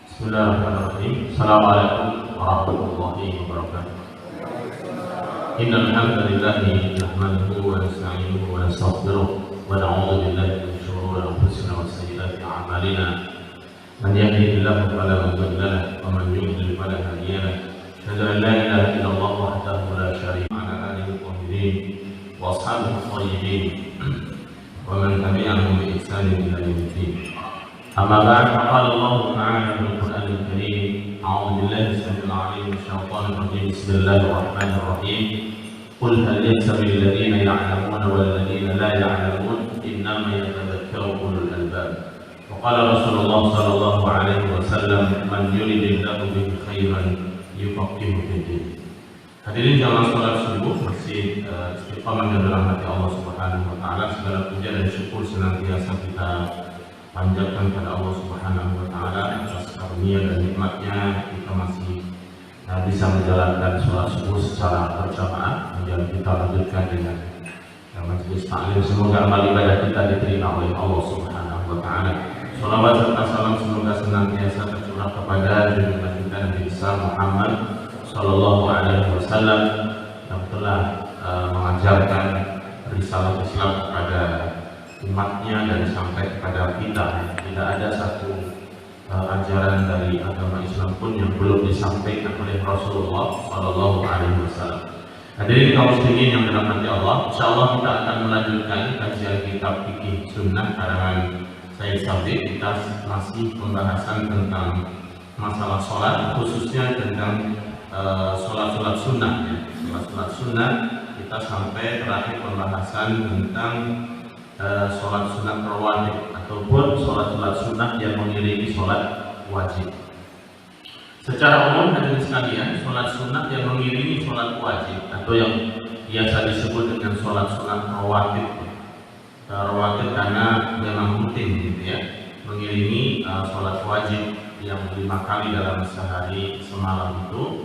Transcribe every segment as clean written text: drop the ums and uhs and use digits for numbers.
Bismillahirrahmanirrahim. Assalamualaikum warahmatullahi wabarakatuh. Innal hamdalillah nahmaduhu wa nasta'inuhu wa nastaghfiruh wa na'udzu billahi min shururi anfusina wa sayyiati a'malina. Man yahdihillahu fala mudilla lahu wa man yudlil fala hadiya lahu. Asyhadu an la ilaha illallah wahdahu la syarika lahu wa ala alihi tahirin wa ashabihi thayyibin wa man tabi'ahum bi ihsanin ila yaumiddin. أما بعد فقال الله تعالى في القرآن الكريم أعوذ بالله السميع العليم من الشيطان الرجيم بسم الله الرحمن الرحيم قل هل يستوي الذين يعلمون والذين لا يعلمون إنما يتذكر أولو الألباب وقال رسول الله صلى الله عليه وسلم من يرد الله به خيرا يفقهه في الدين. Hadirin jamaah salat subuh, masih istiqamah dalam hati Allah Subhanahu wa taala. Segala puja dan syukur senantiasa kita panjatkan pada Allah Subhanahu wa taala atas karunia dan nikmatnya kita masih bisa menjalankan sholat subuh secara berjamaah, dan kita lanjutkan dengan majelis taklim. Semoga amal ibadah kita diterima oleh Allah Subhanahu wa taala. Shalawat serta salam semoga senantiasa tercurah kepada junjungan kita Nabi besar Muhammad sallallahu alaihi wasallam yang telah mengajarkan risalah Islam kepada umatnya dan sampai kepada kita. Tidak ada satu ajaran dari agama Islam pun yang belum disampaikan oleh Rasulullah Sallallahu Alaihi Wasallam. Hadirin kaum muslimin yang dirahmati Allah, insyaallah kita akan melanjutkan kajian kitab fikih sunnah karangan Sayyid Sabiq. Kita masih pembahasan tentang masalah sholat, khususnya tentang sholat sunnah. Sholat sunnah kita sampai terakhir pembahasan tentang sholat sunat rawatib ataupun sholat sunnah yang mengiringi sholat wajib. Secara umum hadirin sekalian, sholat sunat yang mengiringi sholat wajib atau yang biasa disebut dengan sholat sunat rawatib. Rawatib karena memang penting gitu ya, mengiringi sholat wajib yang 5 kali dalam sehari semalam itu.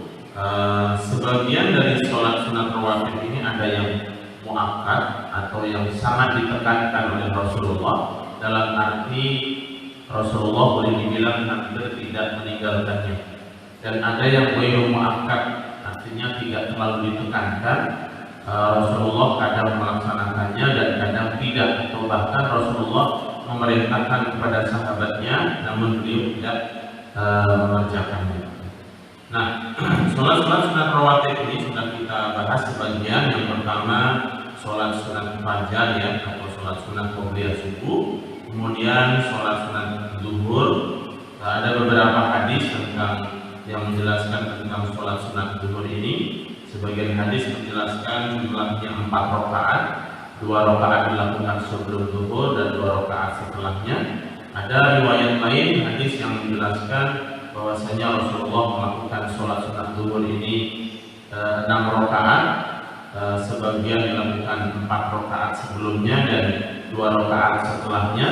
Sebagian dari sholat sunat rawatib ini ada yang muakkad atau yang sangat ditekankan oleh Rasulullah, dalam arti Rasulullah boleh dibilang hampir tidak meninggalkannya, dan ada yang ghairu muakkad, artinya tidak terlalu ditekankan. Rasulullah kadang melaksanakannya dan kadang tidak, atau bahkan Rasulullah memerintahkan kepada sahabatnya namun beliau tidak mengerjakannya. Nah, sholat sunat rawatib ini sudah kita bahas sebagian. Yang pertama sholat sunat fajar ya, atau sholat sunat qobliyah subuh. Kemudian sholat sunat zuhur. Ada beberapa hadis tentang yang menjelaskan tentang sholat sunat zuhur ini. Sebagian hadis menjelaskan jumlahnya 4 rakaat, 2 rakaat dilakukan sebelum zuhur dan 2 rakaat setelahnya. Ada riwayat lain hadis yang menjelaskan bahwasanya Rasulullah melakukan sholat sunat zuhur ini 6 rakaat, sebagian dilakukan 4 rakaat sebelumnya dan 2 rakaat setelahnya.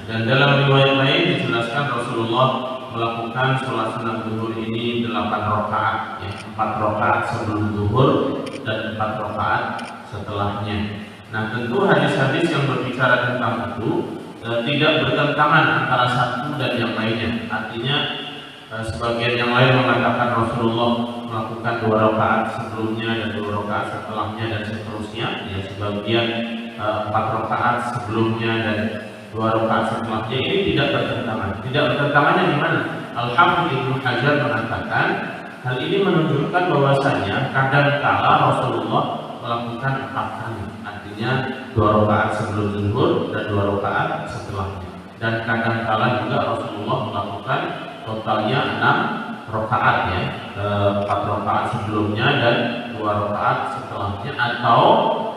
Dan dalam riwayat lain dijelaskan Rasulullah melakukan sholat sunat zuhur ini 8 rakaat, ya, 4 rakaat sebelum zuhur dan 4 rakaat setelahnya. Nah, tentu hadis-hadis yang berbicara tentang itu tidak bertentangan antara satu dan yang lainnya. Artinya sebagian yang lain mengatakan Rasulullah melakukan 2 rakaat sebelumnya dan 2 rakaat setelahnya dan seterusnya. Ya, sebagian 4 rakaat sebelumnya dan 2 rakaat setelahnya. Ini tidak bertentangan. Tidak bertentangannya di mana? Al-Hafidz Ibnu Hajar mengatakan hal ini menunjukkan bahwasanya kadang-kala Rasulullah melakukan 4 kali. Artinya 2 rakaat sebelum zuhur dan 2 rakaat setelahnya. Dan kadang-kala juga Rasulullah melakukan totalnya 6 rakaat ya, 4 rakaat sebelumnya dan 2 rakaat setelahnya, atau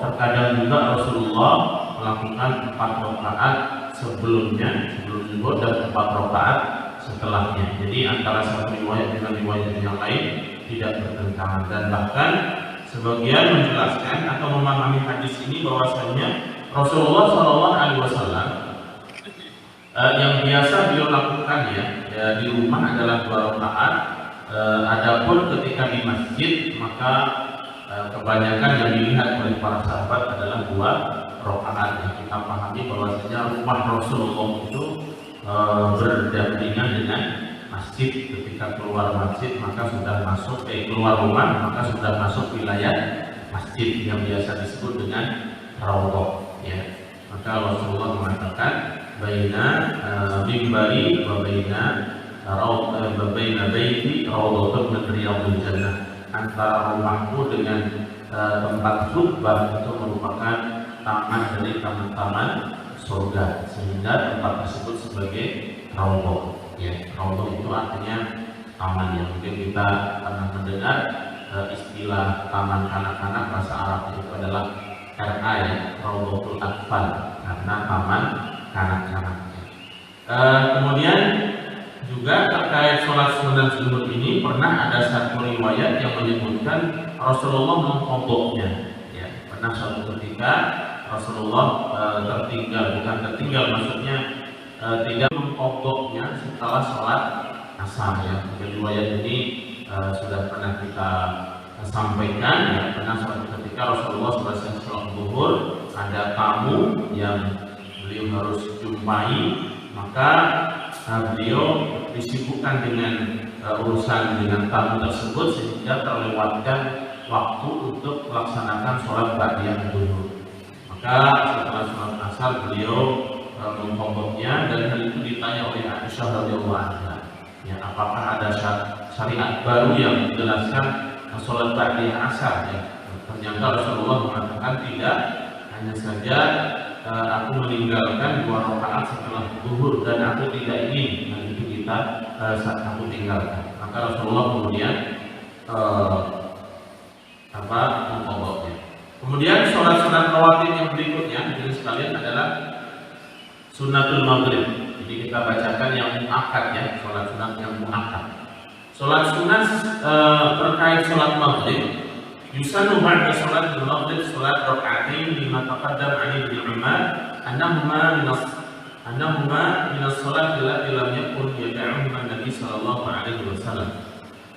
terkadang juga Rasulullah melakukan 4 rakaat sebelum zuhur dan 4 rakaat setelahnya. Jadi antara satu riwayat dengan riwayat yang lain tidak bertentangan, dan bahkan sebagian menjelaskan atau memahami hadis ini bahwasanya Rasulullah SAW yang biasa beliau lakukan ya di rumah adalah 2 rakaat. Adapun ketika di masjid maka kebanyakan yang dilihat oleh para sahabat adalah 2 rakaat. Yang kita pahami bahwasanya rumah Rasulullah itu berdampingan dengan masjid. Ketika keluar masjid maka sudah masuk keluar rumah maka sudah masuk wilayah masjid yang biasa disebut dengan raudhah ya. Maka Rasulullah mengatakan baina mimbari wa baina baiti raudhatun min riyadil jannah, antara rumahku dengan tempat khutbah itu merupakan taman dari taman-taman surga, sehingga tempat tersebut sebagai raudhah ya. Raudhah itu artinya taman ya. Mungkin kita pernah mendengar istilah taman kanak-kanak, bahasa Arab itu adalah RA ya, Raudhatul Atfal, karena taman kanak-kanak. Kemudian juga terkait sholat sunat zuhur ini pernah ada satu riwayat yang menyebutkan Rasulullah mengqadha'nya ya. Pernah suatu ketika Rasulullah maksudnya tidak mengqadha'nya setelah sholat asar ya. Riwayat ini sudah pernah kita sampaikan ya. Pernah suatu ketika Rasulullah selesai sholat zuhur ada tamu yang beliau harus jumpai, maka beliau disibukkan dengan urusan dengan tamu tersebut sehingga terlewatkan waktu untuk melaksanakan sholat ba'diyah zuhur. Maka setelah sholat asar beliau mengqadha'nya, dan hal itu ditanya oleh Aisyah radhiyallahu anha ya, apakah ada syariat baru yang menjelaskan sholat ba'diyah asar ya. Ternyata Rasulullah mengatakan tidak, hanya saja aku meninggalkan 2 rakaat setelah zuhur dan aku tidak ingin hal itu aku tinggalkan. Maka Rasulullah kemudian mengqadha'nya. Kemudian sholat-sholat rawatib yang berikutnya jadi sekalian adalah sunnatul maghrib. Jadi kita bacakan yang muakkad ya, sholat sunat yang muakkad. Sholat sunat terkait sholat maghrib, yusannu ba'da sholatil maghrib sholat raka'atain lima taqaddam 'an Ibnu Umar annahuma min as-sholati allati lam yakun yad'uhuma Nabi sallallahu alaihi wasallam.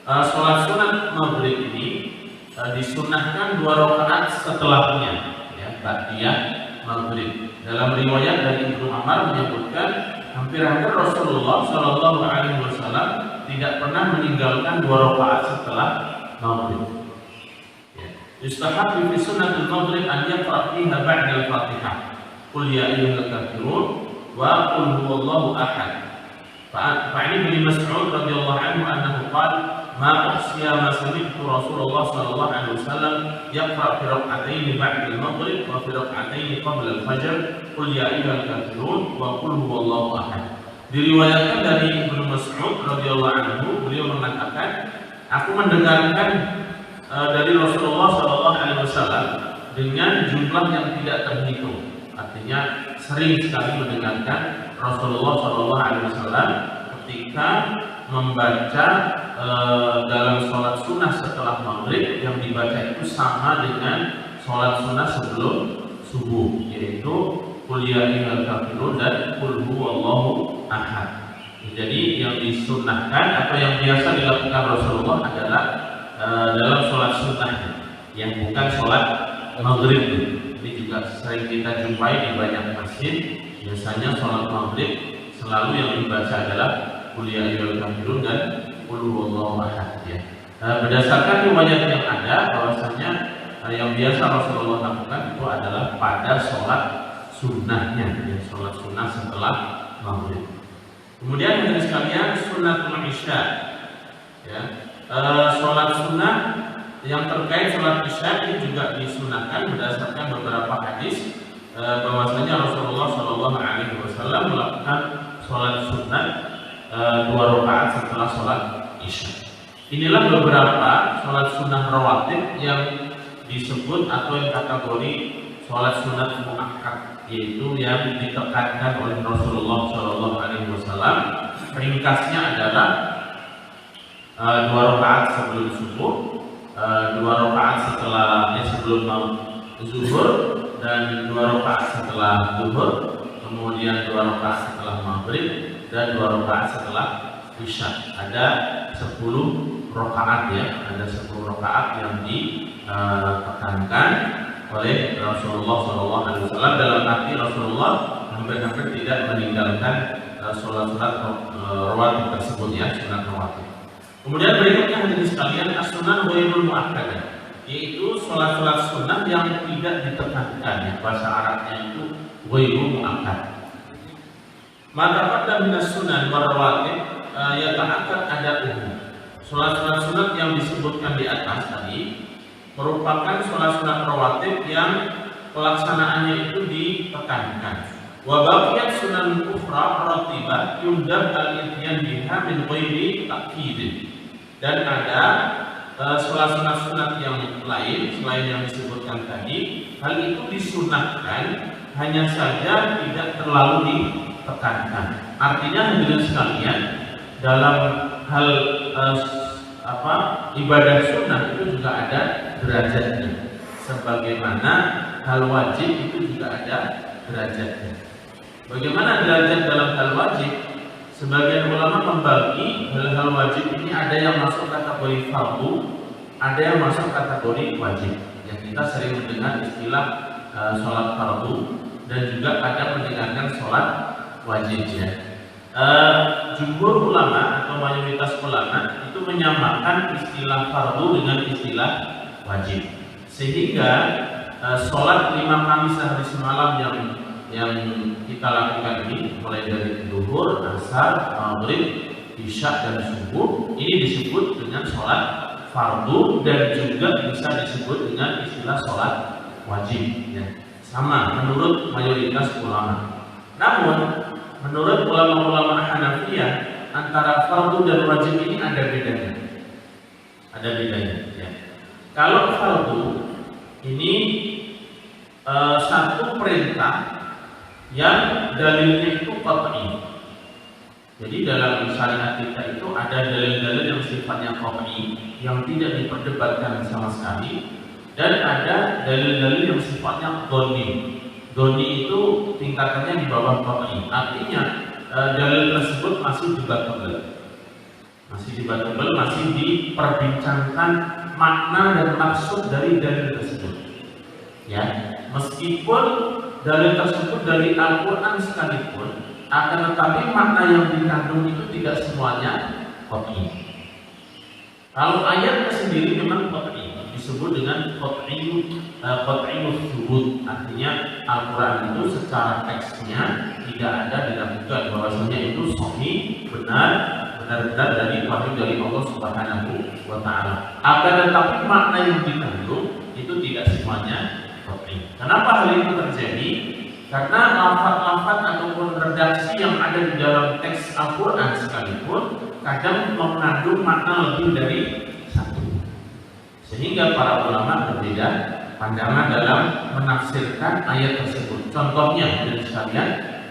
Sholat sunat maghrib ini disunahkan 2 rakaat setelahnya ya, ba'diyah maghrib. Dalam riwayat dari Ibnu Umar menyebutkan hampir-hampir Rasulullah sallallahu alaihi wasallam tidak pernah meninggalkan 2 rakaat setelah maghrib. Yustahabbu fi sunnatil maghrib an yaqra fiha ba'da al-Fatihah qul ya ayyuhal kafirun wa qul huwallahu ahad. Fa'ani bin Mas'ud radhiyallahu anhu annahu qala ma uhsiya ma sami'tu Rasulullah sallallahu alaihi wasallam yaqra fi rak'atayn ba'da al-maghrib wa fi rak'atayn qabla al-fajr qul ya ayyuhal kafirun wa qul huwallahu ahad. Diriwayatkan dari Ibnu Mas'ud radhiyallahu anhu, beliau mengatakan, aku mendengarkan dari Rasulullah sallallahu alaihi wasallam dengan jumlah yang tidak terhitung. Artinya sering sekali mendengarkan Rasulullah sallallahu alaihi wasallam ketika membaca dalam sholat sunnah setelah maghrib yang dibaca itu sama dengan sholat sunnah sebelum subuh, yaitu qul ya ayyuhal kafirun dan qul huwallahu ahad. Jadi yang disunnahkan atau yang biasa dilakukan Rasulullah adalah dalam sholat sunnahnya yang bukan sholat maghrib. Ini juga sering kita jumpai di banyak masjid. Biasanya sholat maghrib selalu yang dibaca adalah qul ya ayyuhal kafirun dan qul huwallahu ahad ya. Berdasarkan riwayat yang ada bahwasanya yang biasa Rasulullah lakukan itu adalah pada sholat sunnahnya ya, sholat sunnah setelah maghrib. Kemudian hadirin sekalian, sunnatul isya ya. Sholat sunnah yang terkait sholat isya ini juga disunahkan berdasarkan beberapa hadis bahwasanya Rasulullah Shallallahu Alaihi Wasallam melakukan sholat sunnah 2 rakaat setelah sholat isya. Inilah beberapa sholat sunnah rawatib yang disebut atau yang kategori sholat sunnah muakkad, yaitu yang ditekankan oleh Rasulullah Shallallahu Alaihi Wasallam. Ringkasnya adalah 2 rakaat sebelum subuh, 2 rakaat setelah sebelum zuhur, dan 2 rakaat setelah zuhur, kemudian 2 rakaat setelah maghrib, dan 2 rakaat setelah isya. Ada 10 rakaat ya, ada 10 rakaat yang ditekankan oleh Rasulullah SAW. Dalam arti Rasulullah hampir-hampir tidak meninggalkan sholat-sholat rawatib tersebut ya, sunat rawatib. Kemudian berikutnya hadirin sekalian, as-sunan ghairul muakkadah, yaitu sholat-sholat sunnah yang tidak ditekankan ya, bahasa Arabnya itu ghairul muakkad. Maka pada minas sunan warawatib yata'akkad ada'uhu. Sholat-sholat sunat yang disebutkan di atas tadi merupakan sholat-sholat rawatib yang pelaksanaannya itu ditekankan. Wa baqiyat sunan ukhra ratibah yundab al-ityan biha min ghairi ta'kid. Dan ada sholat-sholat sunat yang lain selain yang disebutkan tadi, hal itu disunahkan, hanya saja tidak terlalu ditekankan. Artinya hadirin sekalian, dalam hal ibadah sunnah itu juga ada derajatnya, sebagaimana hal wajib itu juga ada derajatnya. Bagaimana derajat dalam hal wajib? Sebagian ulama membagi hal-hal wajib ini ada yang masuk kategori fardu, ada yang masuk kategori wajib. Yang kita sering mendengar istilah sholat fardu, dan juga ada mendengarkan sholat wajib ya. Jumhur ulama atau mayoritas ulama itu menyamakan istilah fardu dengan istilah wajib, sehingga sholat 5 kali sehari semalam yang kita lakukan ini, mulai dari zuhur, asar, maghrib, isya dan subuh, ini disebut dengan sholat fardu dan juga bisa disebut dengan istilah sholat wajib ya. Sama menurut mayoritas ulama. Namun menurut ulama-ulama Hanafiyah, antara fardu dan wajib ini ada bedanya. Ada bedanya ya. Kalau fardu ini satu perintah yang dalilnya itu qat'i. Jadi dalam syariat kita itu ada dalil-dalil yang sifatnya qat'i, yang tidak diperdebatkan sama sekali, dan ada dalil-dalil yang sifatnya dhonni. Dhonni itu tingkatannya di bawah qat'i. Artinya dalil tersebut masih debatable. Masih diperbincangkan makna dan maksud dari dalil tersebut. Ya, meskipun dalil tersebut dari Al-Quran sekalipun, akan tetapi makna yang dikandung itu tidak semuanya qat'i. Kalau ayatnya sendiri memang qat'i, disebut dengan qat'iyus subut. Artinya Al-Quran itu secara teksnya tidak ada diragukan bahwasanya itu sahih, benar-benar dari wahyu dari Allah Subhanahu wa Ta'ala. Akan tetapi makna yang dikandung itu tidak semuanya qat'i. Kenapa hal itu terjadi? Karena lafaz-lafaz ataupun redaksi yang ada di dalam teks Al-Quran sekalipun kadang mengandung makna lebih dari satu, sehingga para ulama berbeda pandangan dalam menafsirkan ayat tersebut. Contohnya dari sekalian,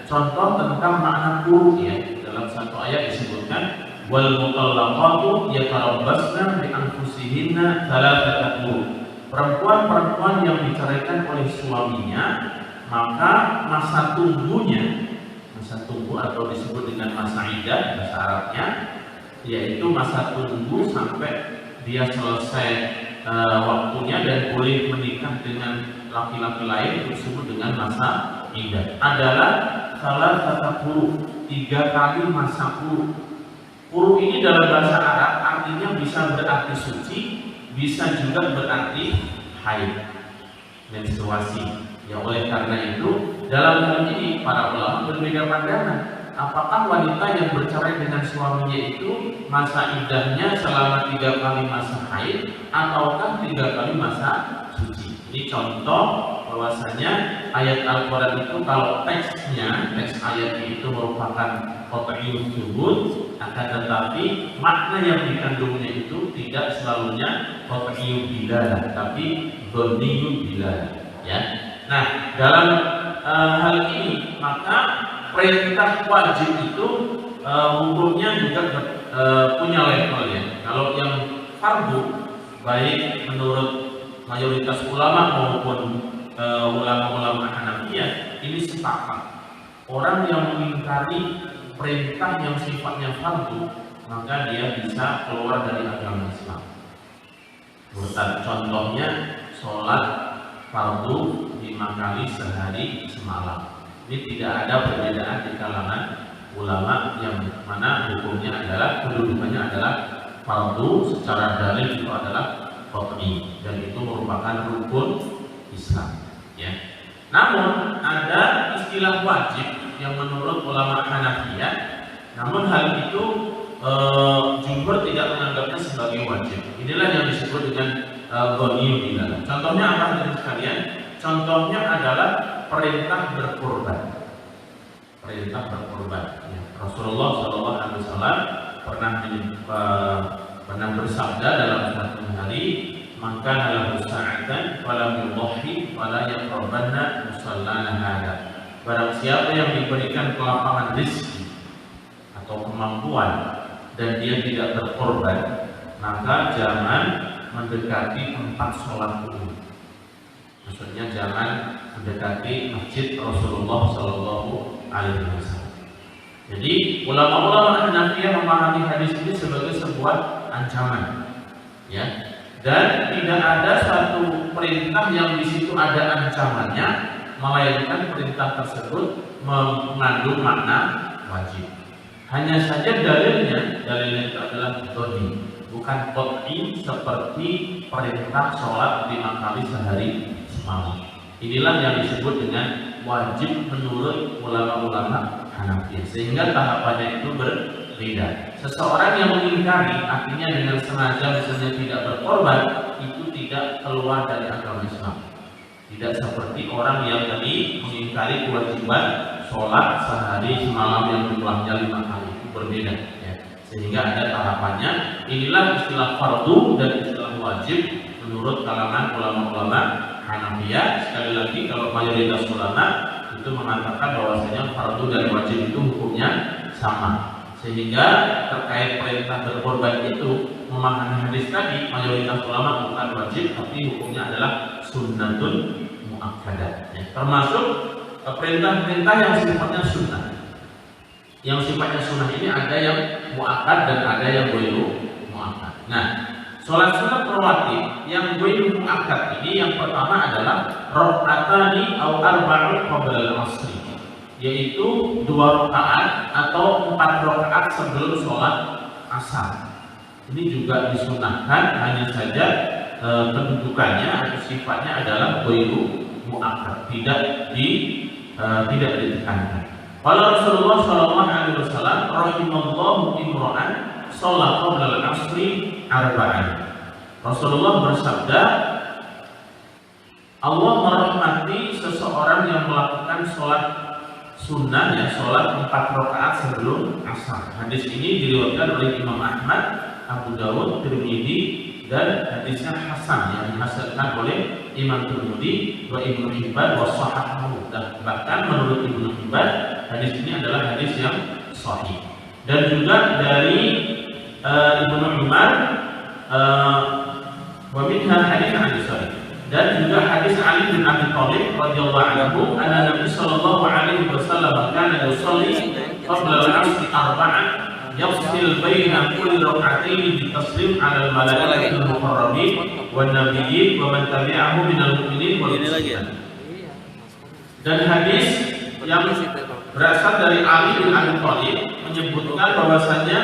contoh tentang makna quru ya. Dalam satu ayat disebutkan wal mutallaqatu yatarabbasna bi anfusihinna thalathata quru. Perempuan-perempuan yang diceraikan oleh suaminya, maka masa tunggu atau disebut dengan masa iddah bahasa Arabnya, yaitu masa tunggu sampai dia selesai waktunya dan boleh menikah dengan laki-laki lain, disebut dengan masa iddah, adalah salah satu quru, 3 kali masa quru. Quru ini dalam bahasa Arab artinya bisa berarti suci, bisa juga berarti haid, menstruasi. Ya, oleh karena itu dalam hal ini para ulama berbeda pandangan. Apakah wanita yang bercerai dengan suaminya itu masa iddahnya selama 3 kali masa haid ataukah 3 kali masa suci? Ini contoh bahwasanya ayat Al-Quran itu kalau teks ayatnya itu merupakan qat'iyus subut, akan tetapi makna yang dikandungnya itu tidak selalunya qat'iyus bilalah, tapi dhonniyus bilalah ya. Nah, dalam hal ini maka perintah wajib itu hukumnya juga punya level ya. Kalau yang fardu, baik menurut mayoritas ulama maupun ulama-ulama Hanafiyah, ini sepakat. Orang yang mengingkari perintah yang sifatnya fardu, maka dia bisa keluar dari agama Islam. Contohnya sholat fardu 5 kali sehari semalam. Ini tidak ada perbedaan di kalangan ulama yang mana hukumnya adalah kedudukannya adalah fardu secara dalil itu adalah qat'i dan itu merupakan rukun Islam ya. Namun ada istilah wajib yang menurut ulama Hanafiyah, namun hal itu jumhur tidak menganggapnya sebagai wajib. Inilah yang disebut dengan ghaniyun di dalam. Contohnya apa teman sekalian? Contohnya adalah perintah berkorban. Perintah berkorban. Ya. Rasulullah SAW pernah bersabda dalam satu hari, maka dalam sa'atan falam yudhi fala yaqrabanna musallana hada. Barang siapa yang diberikan kelapangan rezeki atau kemampuan dan dia tidak berkorban, maka jangan mendekati tempat sholat umum. Maksudnya jangan mendekati masjid Rasulullah Sallallahu Alaihi Wasallam. Jadi ulama-ulama Hanafiyah memahami hadis ini sebagai sebuah ancaman, ya. Dan tidak ada satu perintah yang di situ ada ancamannya, melainkan perintah tersebut mengandung makna wajib. Hanya saja dalilnya itu adalah dhoni, bukan qat'i seperti perintah sholat 5 kali sehari semalam. Inilah yang disebut dengan wajib menurut ulama-ulama Hanafiyah. Sehingga tahapannya itu berbeda. Seseorang yang mengingkari, artinya dengan sengaja misalnya tidak berkorban, itu tidak keluar dari agama Islam. Tidak seperti orang yang tadi mengingkari kewajiban sholat sehari semalam yang jumlahnya 5 kali, itu berbeda ya. Sehingga ada tahapannya. Inilah istilah fardu dan istilah wajib menurut kalangan ulama-ulama Hanafiyah. Sekali lagi, kalau mayoritas ulama itu mengatakan bahwasanya fardu dan wajib itu hukumnya sama. Sehingga terkait perintah berkorban itu, memahami hadis tadi, mayoritas ulama bukan wajib, tapi hukumnya adalah sunnatun muakkadah. Ya, termasuk perintah-perintah yang sifatnya sunnah. Yang sifatnya sunnah ini ada yang muakkad dan ada yang ghairu muakkad. Nah, sholat sunat rawatib yang ghairu muakkad ini yang pertama adalah raka'atani atau arba'u qabla al-'asri, yaitu 2 rakaat atau 4 rakaat sebelum sholat asar. Ini juga disunahkan, hanya saja kedudukannya atau sifatnya adalah ghairu muakkad, tidak ditekankan. Qala Rasulullah sallallahu alaihi wasallam, rahimallahu imra'an shalla qabla al-'asri arba'an. Rasulullah bersabda, Allah merahmati seseorang yang melakukan sholat sunnah, ya, sholat 4 rakaat sebelum asar. Hadis ini diriwayatkan oleh Imam Ahmad, Abu Dawud, Tirmidzi, dan hadisnya hasan, yang dihasankan oleh Imam Tirmidzi wa Ibnu Hibban wa sahahahu. Dan bahkan menurut Ibnu Hibban, hadis ini adalah hadis yang sahih. Dan juga dari Ibnu Umar wa minha hadis Ali Sahih. Dan juga hadis Ali bin Abi Thalib radhiyallahu anhu, anna Nabi sallallahu alaihi wasallam kana yusalli qabla al-'asr arba'an yafsil baina kulli rak'atayn bitaslim 'ala al-malaikati al-muqarrabin wan nabiyyin wa man tabi'ahu minal mu'minin wal muslimin. Dan hadis yang berasal dari Ali bin Abi Thalib menyebutkan bahwasanya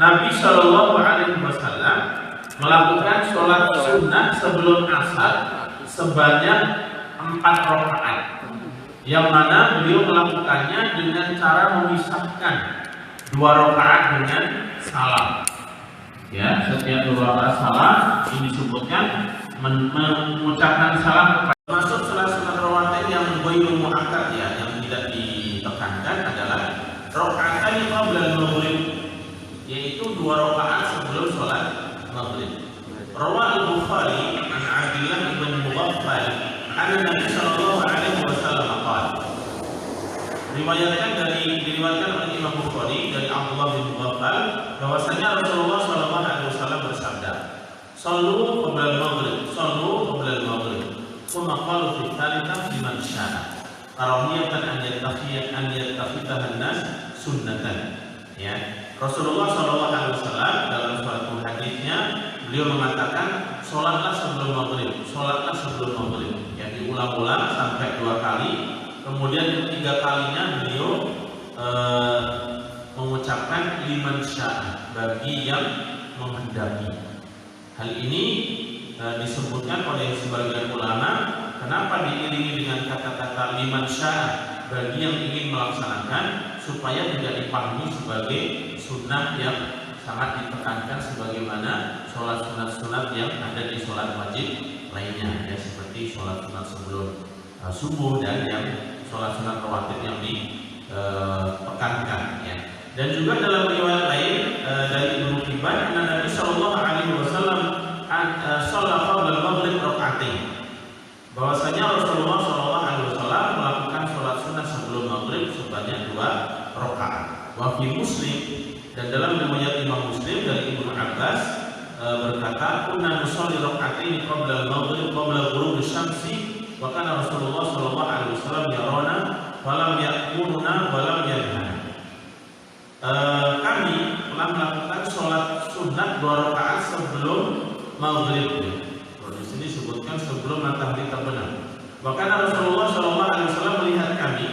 Nabi sallallahu alaihi wasallam melakukan sholat sunnah sebelum asar sebanyak 4 rakaat, yang mana beliau melakukannya dengan cara memisahkan 2 rakaat dengan salam. Ya, setiap 2 rakaat salam ini disebutkan mengucapkan salam. Masuk sholat sunat rawatib yang ghairu muakkad, ya, yang tidak ditekankan adalah rakaat qabla al-maghrib, yaitu 2 rakaat sebelum sholat maghrib. Rawah al-Bukhari an Abdullah bin Mughaffal anna Nabi sallallahu alaihi wasallam qala. Diriwayatkan oleh Imam Bukhari dari Abdullah bin Mughaffal bahwasanya Rasulullah sallallahu alaihi wasallam bersabda, "Shallu qabla al-maghrib, shallu qabla al-maghrib." Tsumma qalu fi thalithah liman syaa. Karamiyatan an yattakhidha an-nas sunnatan. Ya, Rasulullah sallallahu alaihi wasallam dalam suatu hadisnya beliau mengatakan, sholatlah sebelum maghrib, sholatlah sebelum maghrib. Ya, diulang-ulang sampai 2 kali. Kemudian ketiga kalinya beliau mengucapkan liman syaa, bagi yang menghendaki. Hal ini disebutkan oleh sebagian ulama, kenapa diiringi dengan kata-kata liman syaa, bagi yang ingin melaksanakan, supaya tidak dipahami sebagai sunnah yang sangat ditekankan sebagaimana sholat sunat-sunat yang ada di sholat wajib lainnya, ya, seperti sholat sunat sebelum subuh dan yang sholat sunat rawatib yang ditekankan, ya. Dan juga dalam riwayat lain dari Ibnu Hibban, Nabi Shallallahu Alaihi Wasallam sholat qabla maghrib rakaatain, bahwasanya Rasulullah Shallallahu Alaihi Wasallam melakukan sholat sunat sebelum maghrib sebanyak 2 rakaat. Wa fi Muslim, dan dalam riwayat Imam Muslim dari Ibnu Abbas berkata, kunna nusalli rakaatain qabla maghrib qabla ghurub syamsi, wa kana Rasulullah Shallallahu Alaihi Wasallam yarona walam ya'muruna walam yanhana. Kami telah melakukan sholat sunat 2 rakaat sebelum maghrib. Di sini disebutkan sebelum matahari terbenam. Bahkan Rasulullah Shallallahu Alaihi Wasallam melihat kami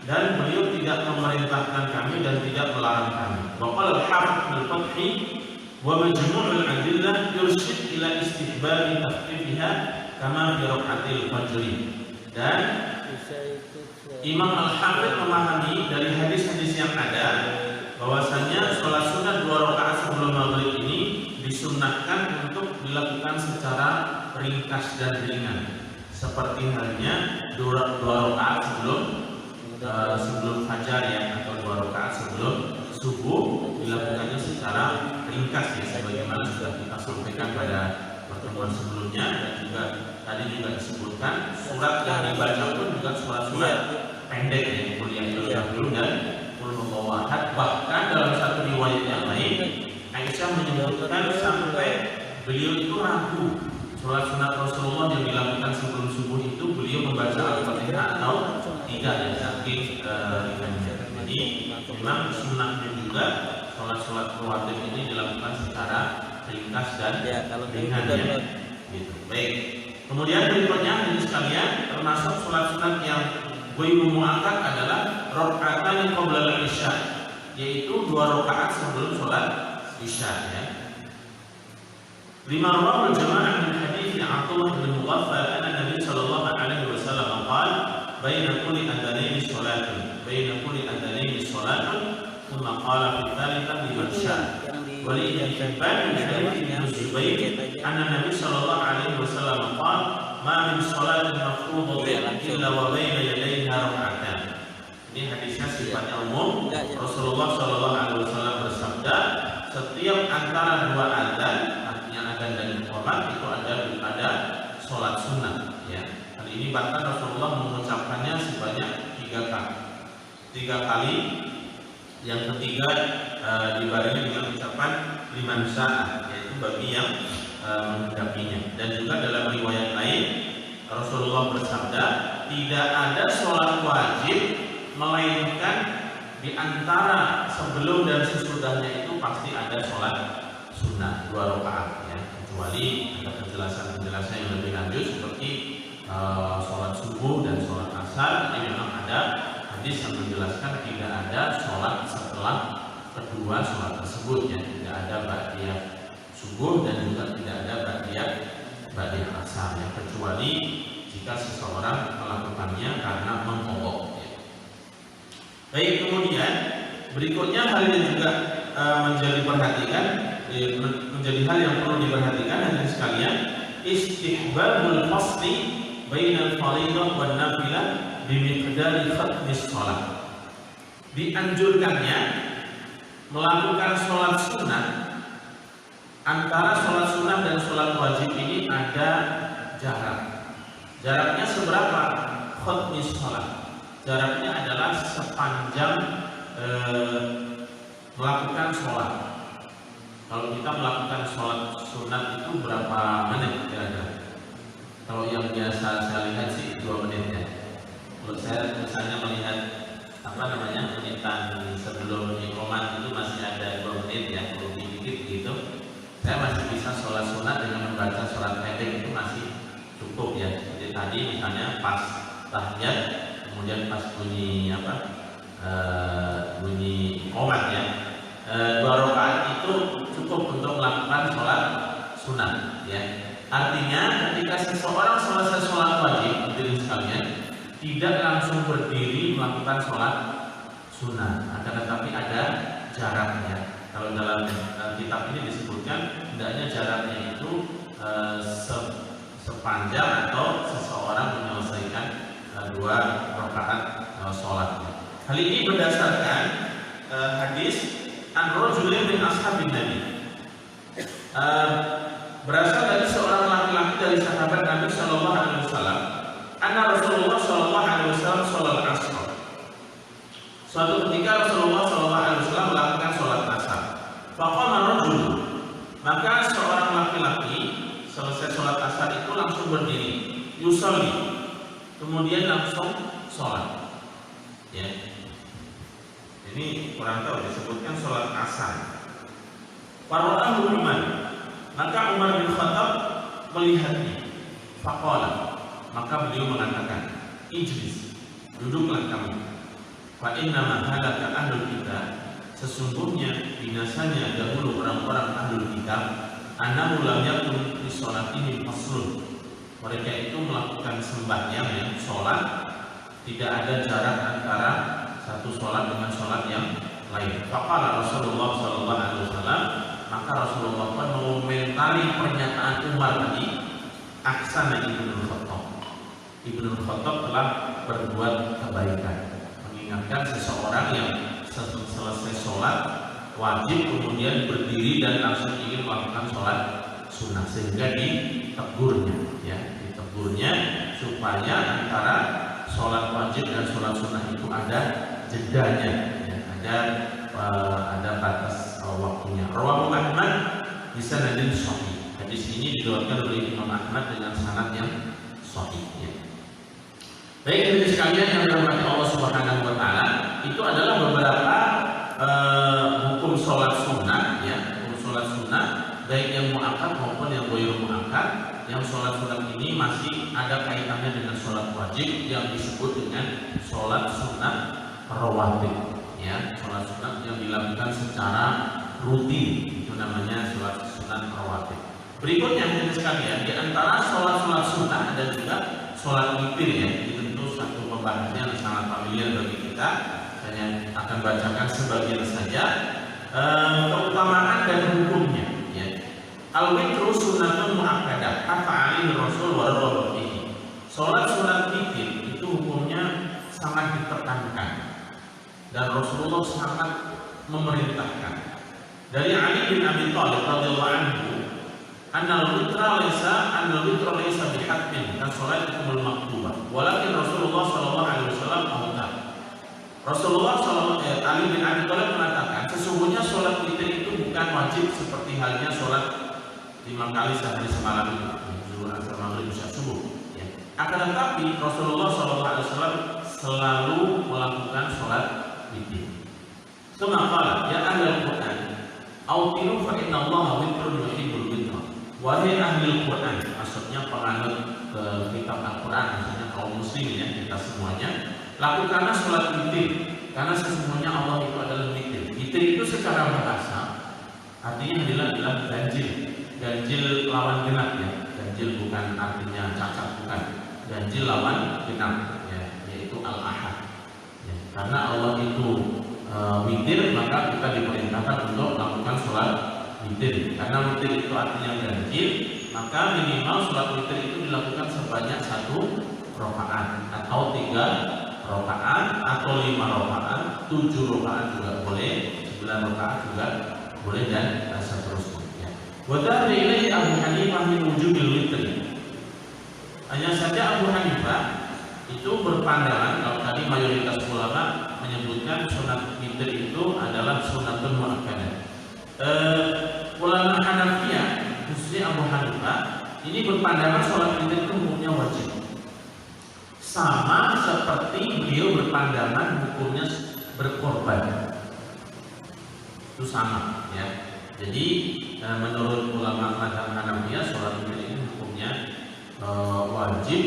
dan beliau tidak memerintahkan kami dan tidak melarang kami. Waqala al-Hafidz al-Fathi wa majmu'ul adillah yurshid ila istihbab takhfifiha kama fi rakaatil fajr. Dan Imam Al-Hafidz memahami dari hadis-hadis yang ada bahwasanya sholat sunat 2 rakaat sebelum maghrib ini disunnahkan untuk dilakukan secara ringkas dan ringan, seperti halnya 2 rakaat sebelum fajar, ya, atau 2 rakaat sebelum subuh dilakukannya secara ringkas, ya, sebagaimana sudah kita sampaikan pada pertemuan sebelumnya. Dan juga tadi juga disebutkan surat yang dibaca pun juga surat-surat pendek, ya, kuliah dulu dan Ahad. Bahkan dalam satu riwayat yang lain, Aisyah menyebutkan sampai beliau itu ragu sholat sunat Rasulullah yang dilakukan sebelum subuh itu beliau membaca Al-Fatihah atau tidak, ya, saking ringannya. Jadi memang sunnahnya juga sholat rawatib ini dilakukan secara ringkas dan ringan, ya, gitu. Baik. Kemudian berikutnya ini sekalian, termasuk sholat sunat yang ghairu muakkad adalah rakaatan qabla al-isya, yaitu 2 rakaat sebelum sholat isya, ya. Lima rawal jamaah min hadits Abdullah bin Mughaffal anna Nabi sallallahu alaihi wasallam qala baina kulli adhanaini salatun thumma qala fi thalithah liman syaa. Wa li Ibn Hibban min hadits Ibn Zubair anna Nabi sallallahu alaihi wasallam qala ma min salatin mafruḍatin illa wa baina yadayha rak'atan. Ini hadisnya sifatnya umum. Rasulullah Shallallahu Alaihi Wasallam bersabda, setiap antara 2 adzan, artinya adzan dan iqamah, itu ada sholat sunat, ya. Hal ini bahkan Rasulullah mengucapkannya sebanyak 3 kali. Yang ketiga dibarengi dengan ucapan liman syaa, yaitu bagi yang menghendakinya. Dan juga dalam riwayat lain Rasulullah bersabda, tidak ada sholat wajib melainkan di antara sebelum dan sesudahnya itu pasti ada sholat sunnah 2 rakaat, ya, kecuali ada penjelasan yang lebih lanjut seperti sholat subuh dan sholat asar. Ini memang ada hadis yang menjelaskan tidak ada sholat setelah kedua sholat tersebut, ya, tidak ada ba'diyah subuh dan juga tidak ada ba'diyah asar, ya, kecuali jika seseorang melakukannya karena mengobok. Baik, kemudian berikutnya hal yang juga menjadi hal yang perlu diperhatikan hadirin sekalian, istihbabul fasli bainal fardhidah wan nafilah bimiqdari khatmis shalah. Dianjurkannya melakukan sholat sunat, antara sholat sunat dan sholat wajib ini ada jarak. Jaraknya seberapa? Khatmis shalah. Jaraknya adalah sepanjang melakukan sholat. Kalau kita melakukan sholat sunat itu berapa menit kira-kira? Kalau yang biasa saya lihat sih 2 menit, ya. Kalau saya misalnya melihat menitan sebelum iqamah itu masih ada 2 menit, ya, lebih dikit gitu. Saya masih bisa sholat sunat dengan membaca sholat pendek, itu masih cukup, ya. Jadi tadi misalnya pas tahiyat, kemudian pas bunyi bunyi qomat ya. 2 rakaat itu cukup untuk melakukan sholat sunat ya. Artinya ketika seseorang selesai sholat wajib, hadirin sekalian, tidak langsung berdiri melakukan sholat sunat, akan tetapi ada jaraknya. Kalau dalam kitab ini disebutkan hendaknya jaraknya itu sepanjang atau seseorang menyelesaikan 2 rakaat sholatnya. Hal ini berdasarkan hadis An-Rajulin min ashabin Nabi, berasal dari seorang laki-laki dari sahabat Nabi Shallallahu Alaihi Wasallam. Anna Rasulullah Shallallahu Alaihi Wasallam sholat asar. Suatu ketika Rasulullah Shallallahu Alaihi Wasallam melakukan sholat asar. Faqama rajul, maka seorang laki-laki selesai sholat asar itu langsung berdiri, yusalli, kemudian langsung sholat. Ya. Ini kurang tahu disebutkan sholat asar. Fara'ahu Umar, maka Umar bin Khattab melihatnya. Faqala, maka beliau mengatakan, ijlis, duduklah kamu. Fa inna ma halaka ahlul kitab, sesungguhnya binasanya dahulu orang-orang ahlul kitab, annahu lam yakun fi sholatihim aslun. Mereka itu melakukan sembahyang yang sholat tidak ada jarak antara satu sholat dengan sholat yang lain. Faqala Rasulullah Sallallahu Alaihi Wasallam, maka Rasulullah pun mengomentari pernyataan Umar tadi. Ahsana Ibnu Khattab, Ibnu Khattab telah berbuat kebaikan, mengingatkan seseorang yang selesai sholat wajib kemudian berdiri dan langsung ingin melakukan sholat sunnah, sehingga ditegurnya, ya, ditegurnya supaya antara sholat wajib dan sholat sunnah itu ada jedanya, ya, ada batas waktunya. Rawahu Ahmad bisa sanadin sahih. Hadis ini diriwayatkan oleh Imam Ahmad dengan sanad yang sahih. Ya. Baik, hadirin sekalian yang dirahmati Allah Subhanahu wa taala, itu adalah beberapa hukum sholat sunnah, ya, hukum sholat sunnah baik yang muakkad maupun yang ghairu muakkad. Yang sholat sunat ini masih ada kaitannya dengan sholat wajib yang disebut dengan sholat sunat rawatib, ya, sholat sunat yang dilakukan secara rutin, itu namanya sholat sunat rawatib. Berikutnya hadirin sekalian, di antara sholat sunat ada juga sholat witir, ya. Itu tentu satu pembahasan yang sangat familiar bagi kita. Saya akan bacakan sebagian saja keutamaan dan hukumnya. Al-witru sunnatun mu'akkadah kafa'alih Rasul wa radhihi. Sholat sunat witir itu hukumnya sangat ditekankan dan Rasulullah sangat memerintahkan. Dari Ali bin Abi Thalib radhiyallahu anhu, An-witra laysa bihatmin kan sholatul maktubah, walakin Rasulullah sallallahu alaihi wasallam amar. Ali bin Abi Thalib mengatakan, sesungguhnya sholat witir itu bukan wajib seperti halnya sholat 5 kali sehari semalam itu, zuhur, asar, maghrib, isya, subuh. Ya. Akan tetapi Rasulullah SAW selalu melakukan sholat witir. Semua ya ahli Quran, autiru fa inna Allah witrun yuhibbul witra. Wahai ahli Quran, maksudnya penganut kitab Al-Quran, maksudnya kaum muslimin, ya, kita semuanya, lakukanlah sholat witir, karena sesungguhnya Allah itu adalah witir. Witir itu secara bahasa artinya adalah ganjil. Ganjil lawan genap, ya. Ganjil bukan artinya cacat, bukan. Ganjil lawan genap, ya, yaitu al-ahad. Ya. Karena Allah itu witir, maka kita diperintahkan untuk melakukan sholat witir. Karena witir itu artinya ganjil, maka minimal sholat witir itu dilakukan sebanyak 1 rakaat atau 3 rakaat atau 5 rakaat, 7 rakaat juga boleh, 9 rakaat juga boleh, dan seterusnya. Wadhahaba ilaihi Abu Hanifah min wujubil witri. Hanya saja Abu Hanifah itu berpandangan, kalau tadi mayoritas ulama menyebutkan sunat witir itu adalah sunatun muakkadah. Ulama Hanafiyah, khususnya Abu Hanifah, ini berpandangan sholat witir itu hukumnya wajib. Sama seperti beliau berpandangan hukumnya berkorban. Itu sama, ya. Jadi menurut ulama mazhab Hanafiyah, sholat witir ini hukumnya wajib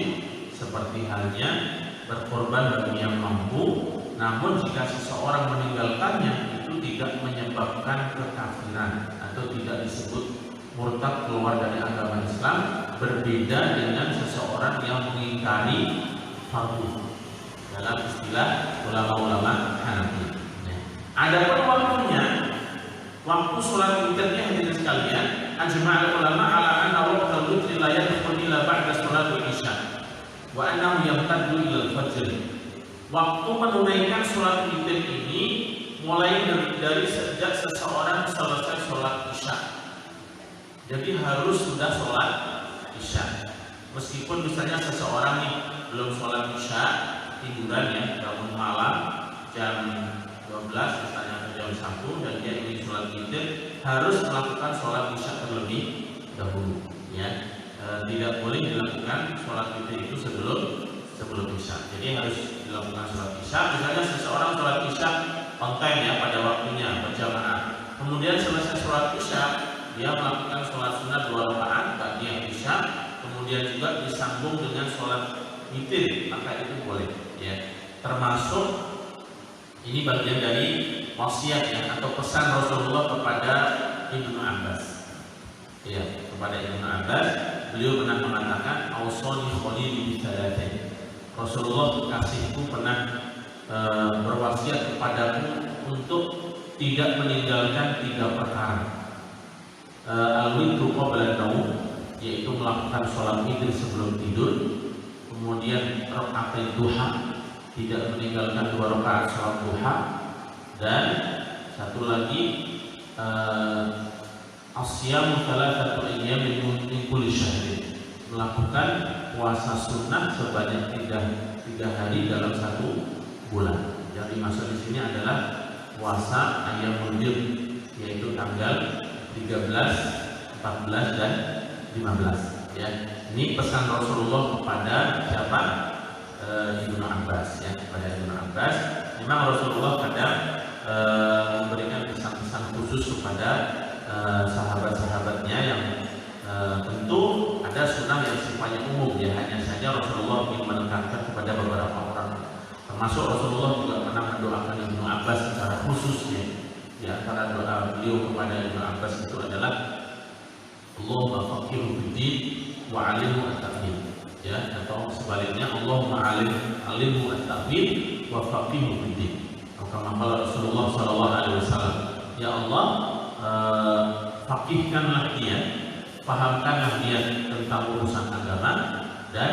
seperti halnya berkorban bagi yang mampu, Namun jika seseorang meninggalkannya itu tidak menyebabkan kekafiran atau tidak disebut murtad keluar dari agama Islam, berbeda dengan seseorang yang mengingkari fardu dalam istilah ulama-ulama Hanafi. Adapun waktunya, waktu sholat witirnya hadirin sekalian, ajma'al ulama ala anna waqtal witri la yadkhul illa ba'da sholatul isya wa annahu yamtaddu ila al-fajr. Waktu menunaikan sholat witir ini mulai dari sejak seseorang selesai sholat isya. Jadi harus sudah sholat isya. Meskipun misalnya seseorang nih belum sholat isya, tiduran ya, bangun malam jam 12 misalnya atau jam 1 dan dia ingin sholat witir, harus melakukan sholat isya terlebih dahulu ya. Tidak boleh dilakukan sholat witir itu sebelum isya. Jadi harus dilakukan sholat isya. Misalnya seseorang sholat isya on time ya, pada waktunya berjamaah. Kemudian selesai sholat isya, dia melakukan sholat sunat 2 rakaat ba'diyah isya, kemudian juga disambung dengan sholat witir, maka itu boleh ya. Termasuk ini bagian dari wasiat ya, atau pesan Rasulullah kepada Ibnu Abbas. Ya, kepada Ibnu Abbas, beliau pernah mengatakan, "Ausani khalili bi thalathain." Rasulullah kekasihku pernah berwasiat kepadaku untuk tidak meninggalkan 3 perkara. Al-witru qabla an-naum, yaitu melakukan sholat witir sebelum tidur. Kemudian rakaat duha, tidak meninggalkan 2 rakaat sholat duha. Dan satu lagi asyamu thalathatu ayyamin min kulli syahrin, melakukan puasa sunnah sebanyak 3 hari dalam 1 bulan. Yang dimaksud di sini adalah puasa ayyamul bid, yaitu tanggal 13, 14 dan 15 ya. Ini pesan Rasulullah kepada siapa? Ibnu Abbas ya, kepada Ibnu Abbas. Memang Rasulullah kadang memberikan pesan-pesan khusus kepada sahabat-sahabatnya yang tentu ada sunnah yang sifatnya umum ya, hanya saja Rasulullah ingin menekankan kepada beberapa orang. Termasuk Rasulullah juga pernah mendoakan Ibnu Abbas secara khusus ya. Di antara doa beliau kepada Ibnu Abbas itu adalah Allahumma faqihhu fid-din wa 'allimhu at-ta'wil ya, atau sebaliknya Allahumma 'allimhu at-ta'wil wa faqihhu fid-din. Kama Rasulullah sallallahu alaihi wasallam, ya Allah, faqihkanlah dia, pahamkanlah dia tentang urusan agama, dan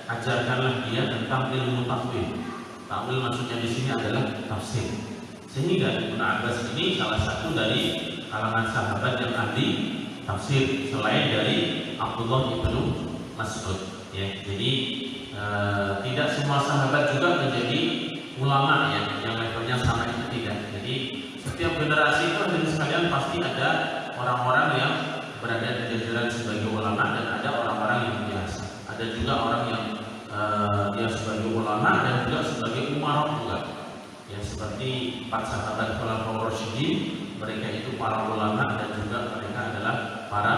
ajarkanlah dia tentang ilmu takwil. Takwil maksudnya di sini adalah tafsir. Sehingga Ibnu Abbas ini salah satu dari kalangan sahabat yang ahli tafsir selain dari Abdullah ibnu Mas'ud ya. Jadi tidak semua sahabat juga menjadi ulama ya, yang levelnya sama itu tidak. Jadi setiap generasi itu dari sekalian pasti ada orang-orang yang berada di jajaran sebagai ulama dan ada orang-orang yang biasa. Ada juga orang yang dia sebagai ulama dan juga sebagai umarok juga. Ya, seperti 4 sahabat Khulafaur Rasyidin, mereka itu para ulama dan juga mereka adalah para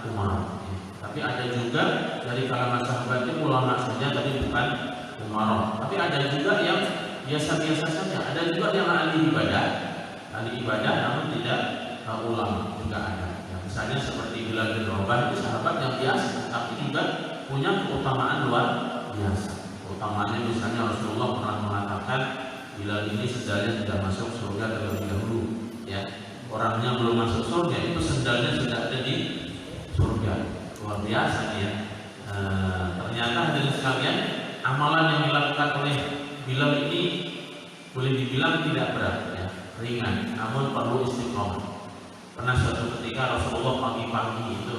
umarok. Ya. Tapi ada juga dari kalangan sahabat itu ulama saja tapi bukan umarok. Tapi ada juga yang biasa-biasa saja. Ada juga yang ahli ibadah namun tidak ulama juga ada. Ya, misalnya seperti Bilal bin Rabah, itu sahabat yang biasa tapi juga punya keutamaan luar biasa. Keutamaannya misalnya Rasulullah pernah mengatakan Bilal ini sendalnya sudah masuk surga terlebih dahulu ya. Orangnya belum masuk surga, itu sendalnya sudah ada di surga. Luar biasa ya. Ternyata dari sekalian amalan yang dilakukan oleh Bilal ini boleh dibilang tidak berat ya, ringan, namun perlu istiqomah. Pernah suatu ketika Rasulullah pagi-pagi itu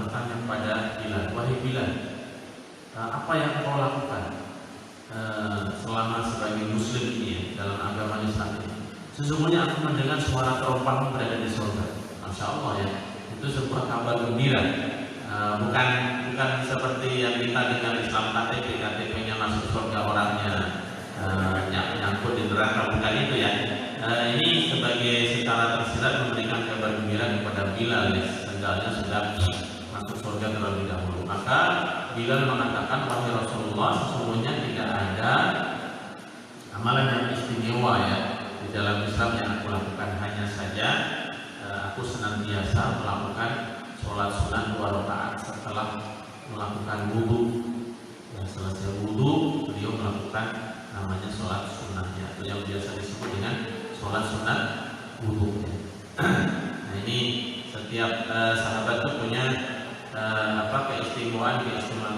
bertanya kepada Bilal, "Wahai Bilal, apa yang kau lakukan selama sebagai muslim ini ya, dalam agama Islam ini? Sesungguhnya aku mendengar suara terompahmu berada di surga." Masya Allah ya, itu sebuah kabar gembira. Bukan seperti yang kita dengar Islam KTP-nya masuk surga orangnya nyangkut di neraka, bukan itu ya. Ini sebagai secara tersirat memberikan kabar gembira kepada Bilal ya, sendalnya sudah masuk surga terlebih dahulu. Maka Bilal mengatakan, "Wahai Rasulullah, sesungguhnya tidak ada amalan yang istimewa ya di dalam Islam yang aku lakukan. Hanya saja aku senantiasa melakukan sholat sunat 2 rakaat setelah melakukan wudhu. Yang selesai wudhu beliau melakukan namanya sholat sunatnya, atau yang biasa disebut dengan sholat sunat wudhu. Nah ini setiap sahabat itu punya keistimewaan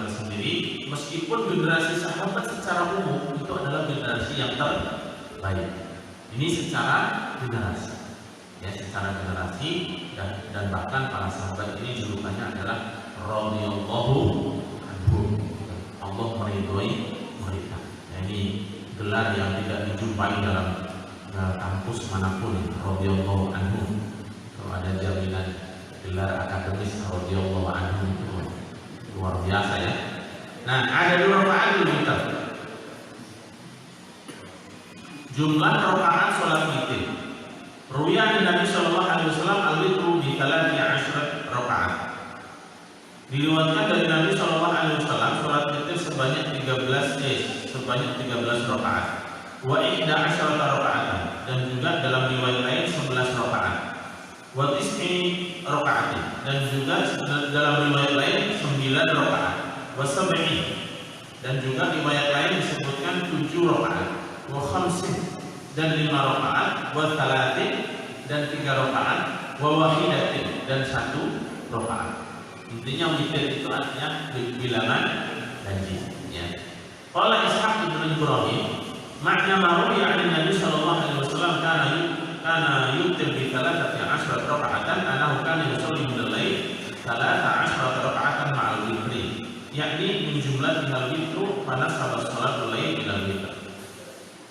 tersendiri. Meskipun generasi sahabat secara umum itu adalah generasi yang terbaik. Ini secara generasi, ya, secara generasi dan bahkan para sahabat ini julukannya adalah radhiyallahu anhum. Allah meridhoi mereka. Nah, ini gelar yang tidak dijumpai dalam kampus manapun, radhiyallahu anhum. Kalau ada jaminan gelar akademis radhiyallahu anhum itu luar biasa ya. Nah, ada 2 rakaat witir. Jumlah rakaat salat witir. Ruwiya Nabi sallallahu alaihi wasallam al-witru bi 13 rakaat. Diriwayatkan dari Nabi sallallahu alaihi wasallam salat witir sebanyak 13 rakaat. Wa 11 rakaat, dan juga dalam riwayat lain 11 rakaat. Wa 9 rakaat, dan juga dalam riwayat lain 9 rakaat. Wa 7, dan juga riwayat lain disebutkan 7 rakaat. Wa 5, dan 5 rakaat. Wa 3, dan 3 rakaat. Wa wahidatin, dan 1 rakaat. Intinya witir itu artinya bilangan ganjil ya. Qala Ishaq bin Ibrahim, makna marwi an Nabi sallallahu alaihi wasallam kana yutir bi 13 raka'atan anahu kana yusalli min al-lail 13 raka'atan ma'al witri, yakni min jumlah al-witru pada salat salatul lail ila witr.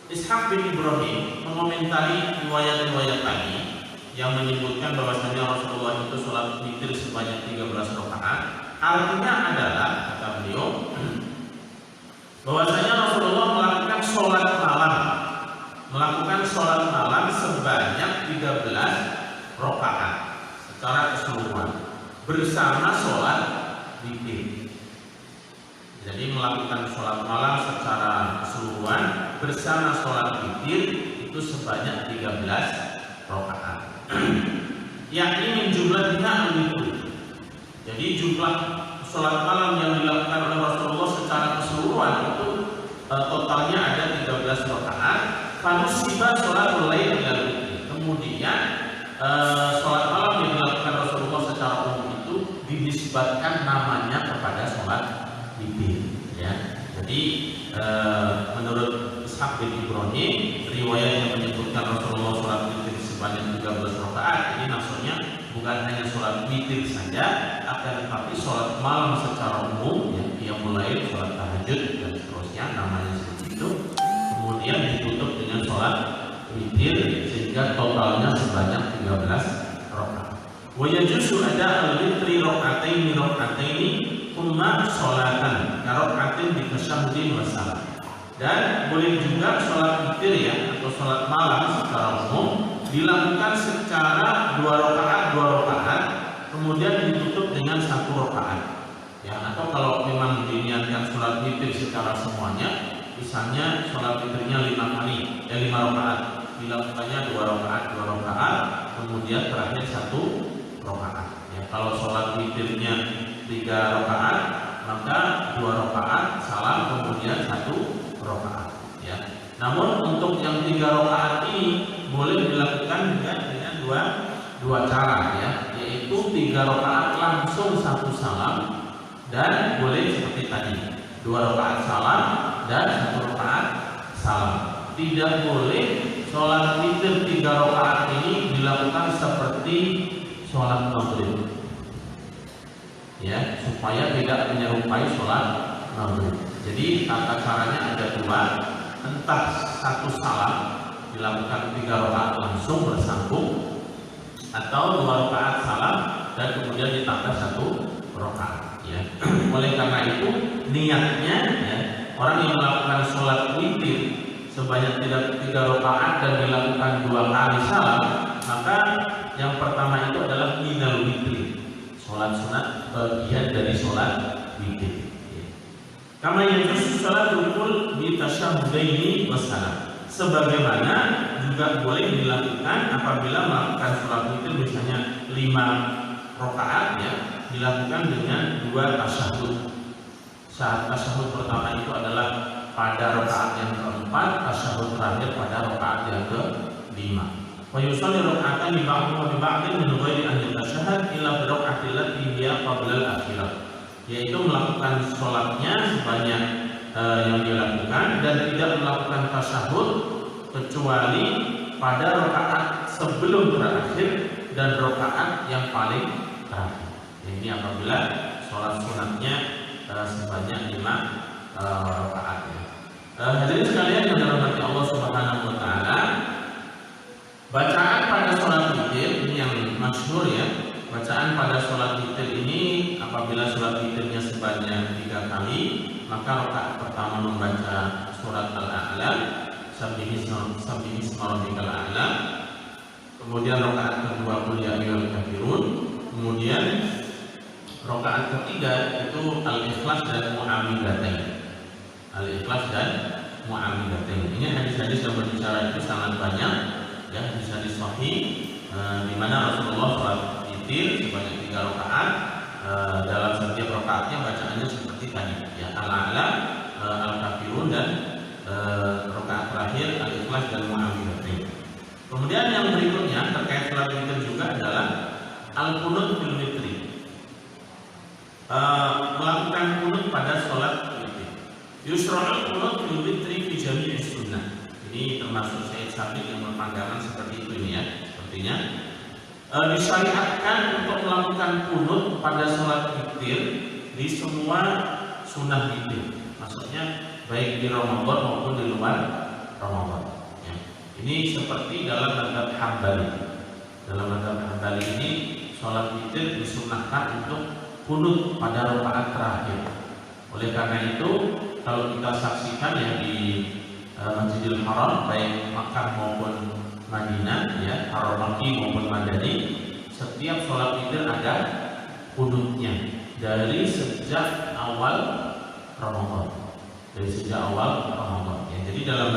Ishaq bin Ibrahim mengomentari riwayat-riwayat tadi yang menyebutkan bahwasanya Rasulullah itu sholat witir sebanyak 13 rakaat. Artinya adalah, kata beliau, bahwasanya Rasulullah melakukan sholat malam sebanyak 13 rakaat secara keseluruhan bersama sholat witir. Jadi melakukan sholat malam secara keseluruhan bersama sholat witir itu sebanyak 13 rakaat. Yakni min jumlahnya al-witr. Jadi jumlah sholat malam yang dilakukan oleh Rasulullah secara keseluruhan itu totalnya ada 13 rakaat. Fanusiba sholatul lail ila witr. Kemudian sholat malam yang dilakukan Rasulullah secara umum itu dinisbatkan namanya kepada sholat witir. Ya. Jadi menurut Ishaq bin Ibrahim, riwayat yang menyebutkan Rasulullah sholat witir sebanyak 13 rakaat ini maksudnya bukan hanya sholat witir saja, akan tetapi sholat malam secara umum ya, yang mulai sholat tahajud dan seterusnya namanya seperti itu, kemudian ditutup dengan sholat witir sehingga totalnya sebanyak 13 rakaat. Wa yajuzu ada al-witri raka'ataini thumma sholatan raka'atin bi tasyahhudin wa salam. Dan boleh juga sholat witir ya, atau sholat malam secara umum dilakukan secara 2 rakaat, kemudian ditutup dengan 1 rakaat. Ya, atau kalau memang diniatkan sholat witir secara semuanya, misalnya sholat witirnya 5 rakaat, dilakukannya 2 rakaat, kemudian terakhir 1 rakaat. Ya, kalau sholat witirnya 3 rakaat, maka 2 rakaat salam, kemudian 1 rakaat ya. Namun untuk yang 3 rakaat ini boleh dilakukan juga dengan dua cara ya, yaitu 3 rakaat langsung 1 salam, dan boleh seperti tadi 2 rakaat salam dan 1 rakaat salam. Tidak boleh sholat witir 3 rakaat ini dilakukan seperti sholat maghrib ya, supaya tidak menyerupai sholat maghrib. Jadi tata caranya ada 2, entah 1 salam dilakukan 3 rakaat langsung bersambung, atau 2 rakaat salam dan kemudian ditambah 1 rakaat ya. Oleh karena itu niatnya ya, orang yang melakukan sholat witir sebanyak 3 rakaat dan dilakukan 2 kali salam, maka yang pertama itu adalah minal witir, sholat sunat bagian dari sholat witir. Kama yajuzu sholatul bi tasyahhudaini wassalam. Sebagaimana juga boleh dilakukan apabila melakukan sholat witir misalnya 5 rakaat ya, dilakukan dengan 2 tasyahud. Saat tasyahud pertama itu adalah pada rakaat yang keempat, tasyahud terakhir pada rakaat yang ke-5. Wa yusalli raka'atan li ba'dhin wa ba'dhin min ghairi an yatashahhad illa bi raka'atin allati hiya qabla al-akhirah. Yaitu melakukan sholatnya sebanyak yang dilakukan dan tidak melakukan tasyahud kecuali pada rakaat sebelum terakhir dan rakaat yang paling terakhir. Ini apabila sholat sunatnya sebanyak 5 rakaat. Hadirin sekalian yang dirahmati Allah Subhanahu wa taala, bacaan pada sholat witir ini yang masyhur ya. Bacaan pada sholat witir ini apabila sholat witirnya sebanyak 3 kali, maka rakaat pertama membaca surat Al-A'la, Sabbihisma rabbikal a'la. Kemudian rakaat kedua qul ya ayyuhal kafirun. Kemudian rakaat ketiga itu Al-Ikhlas dan Mu'awwidzatain. Al-Ikhlas dan Mu'awwidzatain. Ini hadis-hadis yang berbicara itu sangat banyak ya, hadis-hadis sahih di mana Rasulullah sholat witir sebanyak 3 rakaat. Dalam setiap rakaatnya bacaannya seperti tadi ya, Al-A'la, Al-Kafirun dan rakaat terakhir Al-Ikhlas dan Mu'awwidzatain. Kemudian yang berikutnya terkait sholat witir juga adalah Al-Qunut fil witri. Melakukan qunut pada sholat witir. Yusra'ul qunut fil witri fi jami'is sunnah. Ini termasuk Syekh Sabiq yang berpandangan seperti itu ini ya. Sepertinya disyariatkan untuk melakukan qunut pada sholat witir di semua sunnah witir. Maksudnya baik di Ramadan maupun di luar Ramadan. Ya. Ini seperti dalam mazhab Hambali. Dalam mazhab Hambali ini sholat witir disunnahkan untuk qunut pada rakaat terakhir. Oleh karena itu, kalau kita saksikan ya di Masjidil Haram baik Makkah maupun Madinah ya, Haram Makki maupun Madani, setiap sholat witir ada qunutnya dari sejak awal Ramadan. Dari sejak awal Ramadan. Ya, jadi dalam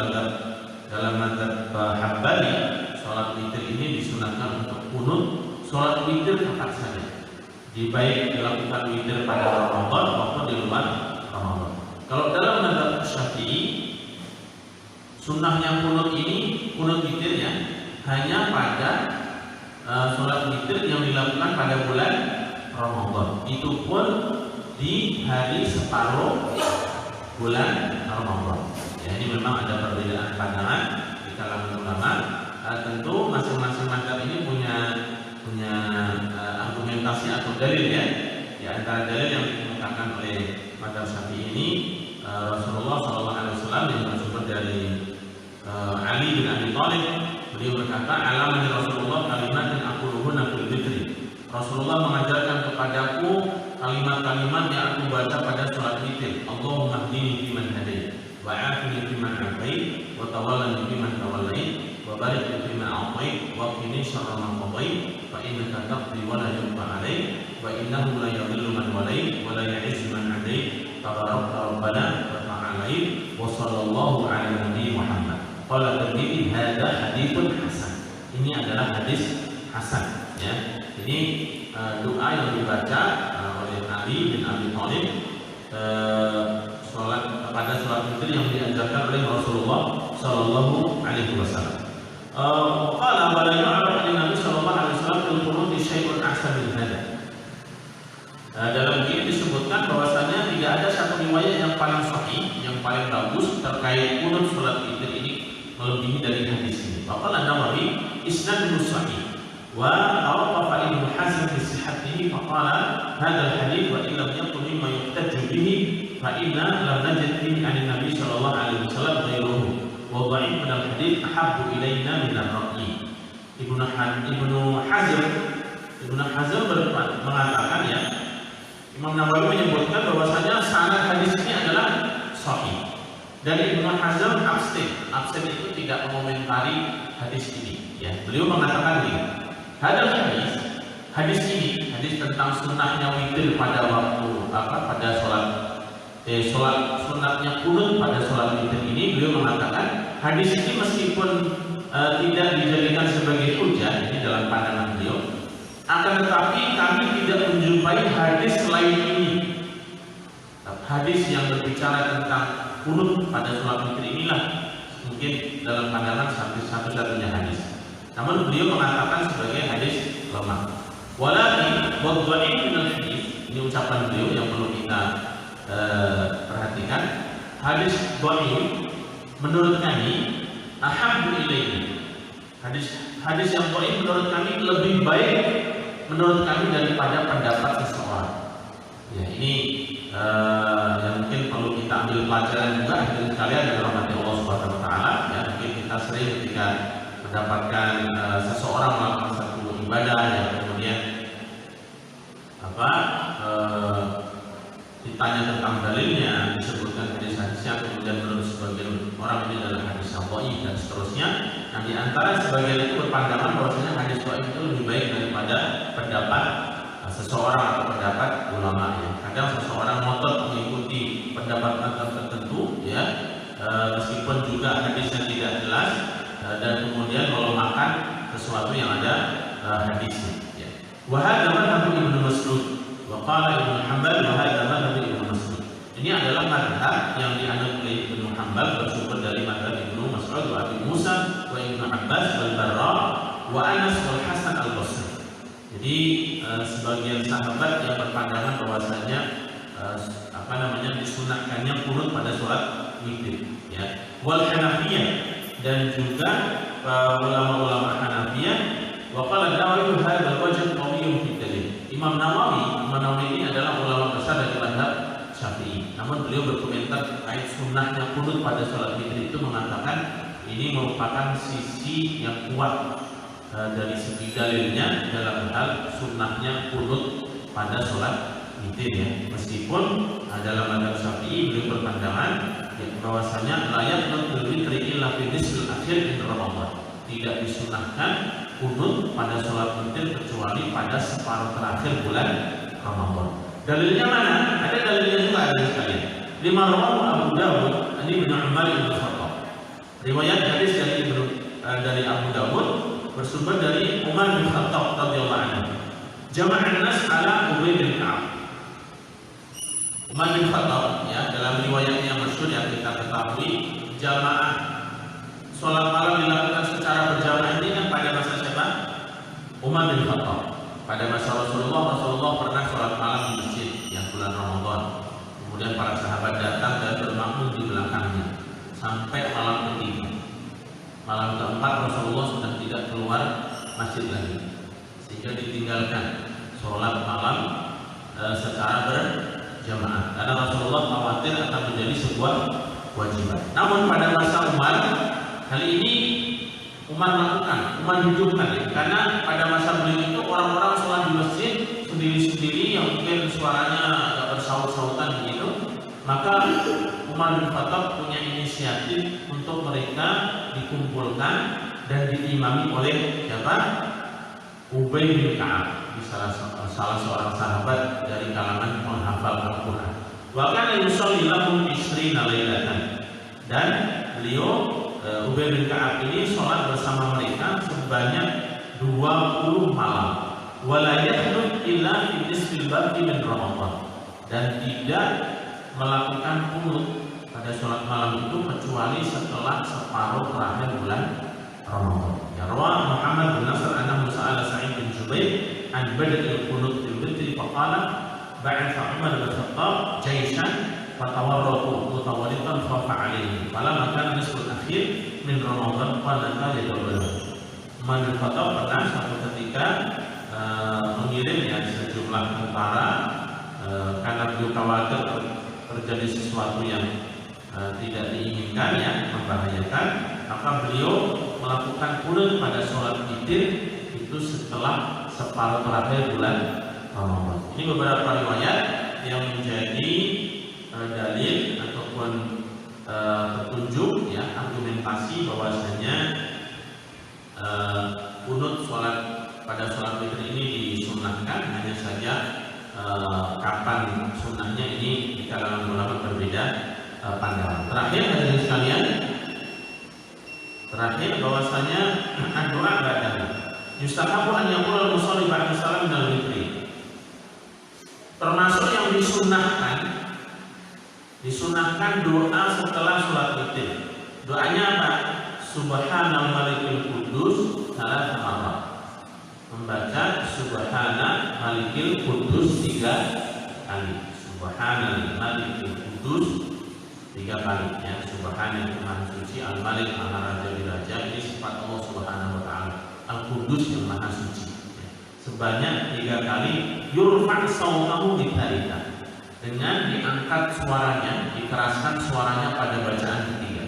mazhab Hambali sholat witir ini disunahkan untuk qunut sholat witir kapan saja. Baik dilakukan witir pada Ramadan maupun di luar Ramadan. Kalau dalam mazhab Syafi'i, sunnahnya qunut ini, qunut witirnya hanya pada sholat witir yang dilakukan pada bulan Ramadan. Itu pun di hari separuh bulan Ramadan. Ya, ini memang ada perbedaan pandangan di kalangan ulama. Tentu masing-masing mazhab ini punya argumentasi atau dalil ya. Di antara dalil yang dikemukakan oleh mazhab Syafi'i ini, Rasulullah SAW yang bersumber dari Ali bin Abi Thalib, beliau berkata, "Alamani Rasulullah kalimatin aquluhunna fil witri." Rasulullah mengajarkan kepadaku kalimat-kalimat yang aku baca pada sholat witir. Allahumma hdini fiman hadait, wa afini fiman afait, wa tawallani fiman tawallait, wa barik li fiman a'tait, wa qini syarra ma qadait, fa innaka taqdi wa la yuqda 'alaik, wa innahu la yadhillu man walait, wa la ya'izzu man 'adait, tabarakta rabbana wa ta'alait, wa sallallahu 'ala nabi Muhammad. Qala Tirmidzi, hadza haditsun hasan. Ini adalah hadis hasan ya. Ini doa yang dibaca oleh Ali bin Abi Thalib pada sholat witir yang diajarkan oleh Rasulullah Sallallahu Alaihi Wasallam. Qala wa la yu'araf an Nabi Sallallahu Alaihi Wasallam fil qunut syai'un ahsan min hada. Dalam ini disebutkan bahwasanya tidak ada satu riwayat yang paling sahih, yang paling bagus terkait qunut sholat witir ini melebihi dari hadis ini. Faqala Nawawi isnaduhu sahih. وأوقف ابن حزم في صحته فقال هذا الحديث وإن لم يكن مما يحتج به فإن لم نجد فيه عن النبي صلى الله عليه وسلم غيره وضعيف من الحديث أحب إلينا من الرأي. Ibnu Hazm mengatakan ya, Imam Nawawi menyebutkan bahwasanya sanad hadis ini adalah sahih. Dan Ibnu Hazm abstain itu tidak mengomentari hadis ini. Ya, beliau mengatakan ini. Hadis ini, hadis tentang sunnahnya witir pada waktu pada sholat sunatnya qunut pada sholat witir ini, beliau mengatakan hadis ini meskipun tidak dijadikan sebagai hujah ini dalam pandangan beliau, akan tetapi kami tidak menjumpai hadis selain ini. Hadis yang berbicara tentang kunut pada sholat witir inilah mungkin dalam pandangan satu-satunya hadis. Namun beliau mengatakan sebagai hadis lemah. Walakin wadha'i minal hadis, ini ucapan beliau yang perlu kita perhatikan. Hadis dhaif menurut kami ahabbu ilaina. Hadis yang dhaif menurut kami lebih baik menurut kami daripada pendapat seseorang. Ya, ini yang mungkin perlu kita ambil pelajaran juga dan sekalian dari rahmat Allah Subhanahu wa taala. Ya, mungkin kita sering ketika mendapatkan seseorang melakukan satu ibadah yang kemudian ditanya tentang dalilnya, disebutkan hadis-hadisnya, kemudian menurut sebagian orang ini adalah hadis yang dhaif dan seterusnya. Nah, di antara sebagian itu berpandangan bahwasanya hadis dhaif itu lebih baik daripada pendapat seseorang atau pendapat ulama. Ya, kadang seseorang ngotot mengikuti pendapat tertentu, ya, meskipun juga hadisnya tidak jelas, dan kemudian melemahkan sesuatu yang ada hadisnya. Ya. Wa hadza madhhab Ibnu Mas'ud wa qala Ibnu Hanbal wa hadza madhhab Ibnu Mas'ud. Ini adalah madhab yang dianut oleh Ibnu Hanbal bersumber dari madhab Ibnu Mas'ud wa Abi Musa wa Ibnu Abbas wal Barra wa Anas wal Hasan al-Basri. Jadi sebagian sahabat yang berpandangan bahwasanya disunahkannya kunut pada sholat witir, ya. Wal Hanafiyah, dan juga ulama-ulama Hanafiyah. Wa qala Nawawi hadzal wajh qawiyyun fi dalil. Imam Nawawi ini adalah ulama besar dari mazhab Syafi'i. Namun beliau berkomentar terkait sunnahnya kunut pada sholat witir itu, mengatakan ini merupakan sisi yang kuat dari segi dalilnya dalam hal sunnahnya kunut pada sholat witir, ya. Meskipun dalam mazhab Syafi'i beliau berpandangan bahwasanya layak kunut witri illa fi nisfil akhir min Ramadan. Tidak disunahkan kunut pada sholat witir kecuali pada separuh terakhir bulan Ramadan. Dalilnya mana? Ada dalilnya juga, ada sekalian. Lima rawahu Abu Dawud ini bin Umar bin Khattab. Riwayat hadis dari Abu Dawud bersumber dari Umar bin Khattab radhiyallahu anhu. Jama'an nas ala Ubay bin Ka'ab. Umar bin Khattab, ya, dalam riwayatnya yang masyhur yang kita ketahui, jamaah sholat malam dilakukan secara berjamaah ini kan pada masa siapa? Umar bin Khattab. Pada masa Rasulullah pernah sholat malam di masjid yang bulan Ramadan. Kemudian para sahabat datang dan bermakmum di belakangnya sampai malam ketiga. Malam keempat Rasulullah sudah tidak keluar masjid lagi, sehingga ditinggalkan sholat malam secara berjamaah karena Rasulullah khawatir akan menjadi sebuah kewajiban. Namun pada masa Umar, kali ini Umar hidupkan, ya. Karena pada masa beliau itu orang-orang sholat di masjid sendiri-sendiri yang mungkin suaranya agak bersaut-sautan begitu. Maka Umar bin Khattab punya inisiatif untuk mereka dikumpulkan dan diimami oleh siapa? Ubay bin Ka'ab, salah seorang sahabat dari kalangan penghafal Al-Quran. Wa kana yusalli lahum 20 lailatan. Dan beliau Ubay bin Ka'ab ini sholat bersama mereka sebanyak 20 malam. Wa la yakhruj illa fi nisfil baqi min Ramadan. Dan tidak melakukan kunut pada sholat malam itu kecuali setelah separuh terakhir bulan Ramadan. Ya, rawa Muhammad bin Nasr annahu sa'ala Sa'id bin Jubair an bada'il qunut fil witri faqala ba'atha Umar bin Khattab jaishan fatawarraqu mutawallitan khafa 'alaihim falamma kana nisful akhir min Ramadan qala yadullah. Umar bin Khattab pernah suatu ketika mengirim sejumlah tentara karena beliau khawatir terjadi sesuatu yang tidak diinginkan, ya, membahayakan, maka beliau melakukan kunut pada sholat witir itu setelah separuh terakhir bulan Ramadan. Ini beberapa riwayat yang menjadi dalil ataupun petunjuk, ya, argumentasi bahwasanya kunut sholat pada sholat witir ini disunahkan, hanya saja kapan sunnahnya ini di kalangan ulama berbeda pandangan. Terakhir, hadirin sekalian, Terakhir bahwasanya doa ba'dahu yustahabu an yaqula al-mushalli ba'da salam minal witri. Termasuk yang disunahkan doa setelah sholat witir. Doanya apa? Subhanal malikil kudus salat marrat. Membaca Subhanal malikil kudus 3 kali. Subhanal malikil kudus 3 kali ya. Subhanal Maha Suci, Al-Malik Maha Raja Diraja. Ini sifat Allah Subhanahu wa taala. Al-Qudus yang Maha Suci. Sebanyak 3 kali yurfa' sautahu bidzalika. Dengan diangkat suaranya, dikeraskan suaranya pada bacaan ketiga.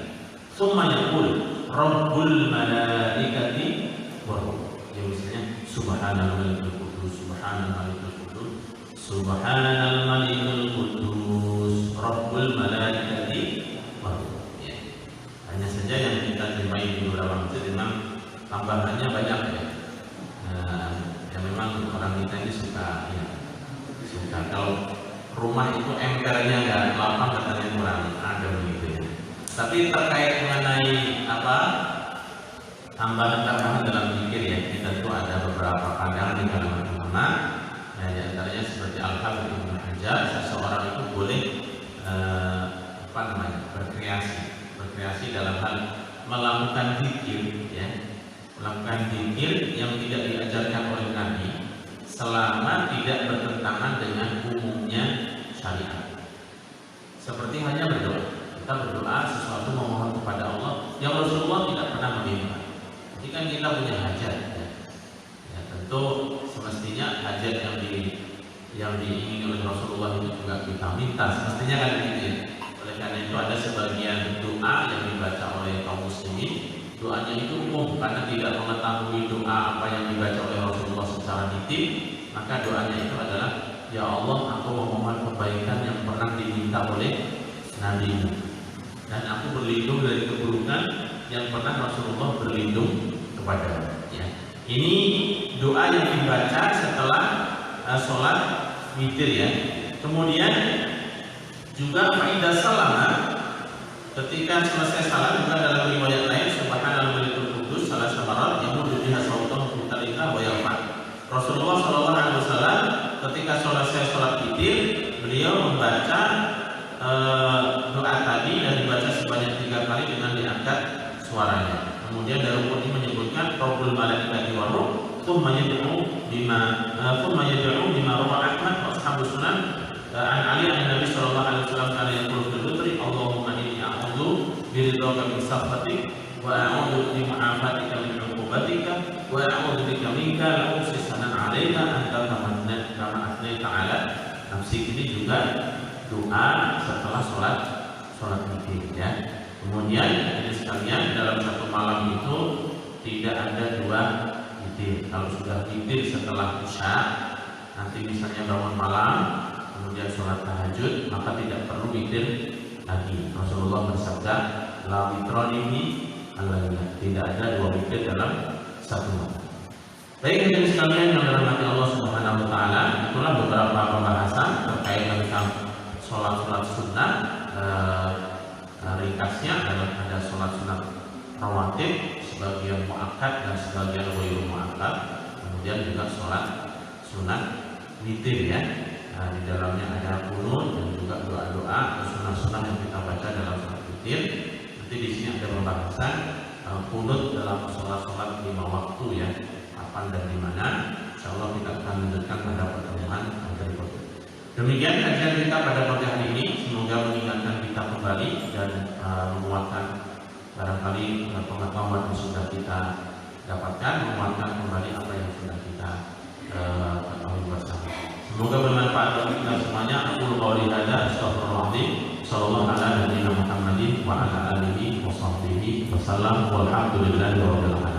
Tsumma yaqul Rabbul malaikati wa ruh. Ya misalnya Subhanal malikul kudus, Subhanal malikul kudus, Subhanal malikul kudus, Rabbul malaikati wa ruh. Ya. Hanya saja yang kita jumpai di beberapa masjid memang tambahannya banyak ya. Ya memang orang kita ini suka kalau rumah itu empernya nggak lapang katanya kurang ada begitu ya. Tapi terkait mengenai tambahan dalam zikir ya, kita itu ada beberapa pandangan di kalangan ulama. Ya, di antaranya seperti Al-Hafidz Ibnu Hajar, seseorang itu boleh berkreasi dalam hal melakukan zikir ya, melakukan zikir yang tidak diajarkan oleh Nabi selama tidak bertentangan dengan umumnya syariat. Seperti hanya berdoa, kita berdoa sesuatu memohon kepada Allah yang Rasulullah tidak pernah meminta. Jika kita punya hajat, ya tentu semestinya hajat yang diingini oleh Rasulullah itu juga kita minta. Semestinya kan begitu ya. Oleh karena itu ada sebagian doa yang dibaca oleh kaum muslimin. Doanya itu umum karena tidak mengetahui doa apa yang dibaca oleh Rasulullah secara detail, maka doanya itu adalah ya Allah, aku memohon kebaikan yang pernah diminta oleh Nabi, dan aku berlindung dari keburukan yang pernah Rasulullah berlindung kepada. Ya. Ini doa yang dibaca setelah sholat witir ya. Kemudian juga faidah salama, ketika selesai salat juga dalam riwayat lain Subhanal malikul kudus salah samarat yang mudhiha sautahu bitalika wa yarfa. Rasulullah sallallahu alaihi wasallam ketika selesai salat witir beliau membaca doa tadi dan dibaca sebanyak 3 kali dengan diangkat suaranya. Kemudian Daruqutni menyebutkan Rabbul malaikati wa ruh thumma yad'u bima rawa Ahmad wa ashabus sunan an Ali an Nabi sallallahu alaihi wasallam kana yaqulu fil witri Allahumma inni a'udzu biridhaka min sakhatik wa a'udzu bi mu'afatika min 'uqubatika wa a'udzu bika minka la uhsi sanan 'alaika anta kama athnayta 'ala nafsi. Ini juga doa setelah sholat witir ya. Kemudian ini sekalian, dalam satu malam itu tidak ada 2 witir. Kalau sudah witir setelah isya, nanti misalnya bangun malam kemudian sholat tahajud, maka tidak perlu witir lagi. Rasulullah bersabda, la witronihi al-lailah, tidak ada 2 witir dalam satu malam. Baik hadirin sekalian yang dirahmati Allah Subhanahu wa taala, itulah beberapa pembahasan terkait tentang sholat sunnah. Ringkasnya adalah ada sholat sunat rawatib, sebagian muakkad dan sebagian ghairu muakkad. Kemudian juga sholat sunat witir ya. Di dalamnya ada qunut dan juga doa-doa atau sunah-sunah yang kita baca dalam sholat witir. Nanti di sini ada pembahasan qunut dalam sholat-sholat 5 waktu ya, kapan dan di mana. Insyaallah kita akan lanjutkan pada pertemuan berikutnya. Demikian kajian kita pada pagi hari ini. Semoga mengingatkan kita kembali dan menguatkan barangkali pengetahuan yang sudah kita dapatkan, menguatkan kembali apa yang sudah kita ketahui bersama. Semoga bermanfaat bagi kita semuanya. Aku qouli hadza astaghfirullahaladzim. Sallallahu ala nabiyina Muhammadin wa ala alihi wa sahbihi wasallam. Walhamdulillahi rabbil alamin.